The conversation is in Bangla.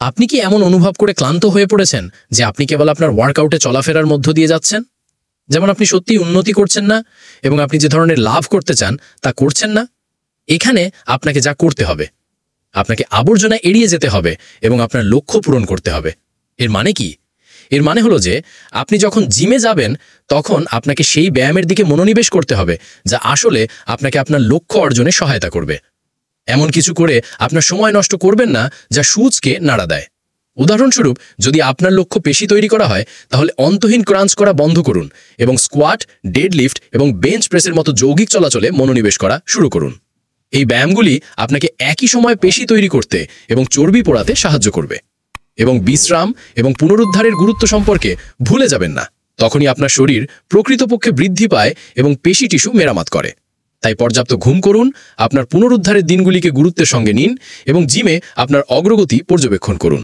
আপনি কি এমন অনুভব করে ক্লান্ত হয়ে পড়েছেন যে আপনি কেবল আপনার ওয়ার্কআউটে চলাফেরার মধ্য দিয়ে যাচ্ছেন? যেমন আপনি সত্যিই উন্নতি করছেন না এবং আপনি যে ধরনের লাভ করতে চান তা করছেন না? এখানে আপনাকে যা করতে হবে, আপনাকে আবর্জনা এড়িয়ে যেতে হবে এবং আপনার লক্ষ্য পূরণ করতে হবে। এর মানে কি? এর মানে হলো যে আপনি যখন জিমে যাবেন তখন আপনাকে সেই ব্যায়ামের দিকে মনোনিবেশ করতে হবে যা আসলে আপনাকে আপনার লক্ষ্য অর্জনে সহায়তা করবে। এমন কিছু করে আপনার সময় নষ্ট করবেন না যা সূচকে নাড়া দেয়। উদাহরণস্বরূপ, যদি আপনার লক্ষ্য পেশি তৈরি করা হয় তাহলে অন্তহীন ক্রাঞ্চ করা বন্ধ করুন এবং স্কোয়াট, ডেডলিফট এবং বেঞ্চ প্রেসের মতো যৌগিক চলাচলে মনোনিবেশ করা শুরু করুন। এই ব্যায়ামগুলি আপনাকে একই সময় পেশি তৈরি করতে এবং চর্বি পোড়াতে সাহায্য করবে। এবং বিশ্রাম এবং পুনরুদ্ধারের গুরুত্ব সম্পর্কে ভুলে যাবেন না। তখনই আপনার শরীর প্রকৃতপক্ষে বৃদ্ধি পায় এবং পেশি টিস্যু মেরামত করে। তাই পর্যাপ্ত ঘুম করুন, আপনার পুনরুদ্ধারের দিনগুলিকে গুরুত্বের সঙ্গে নিন এবং জিমে আপনার অগ্রগতি পর্যবেক্ষণ করুন।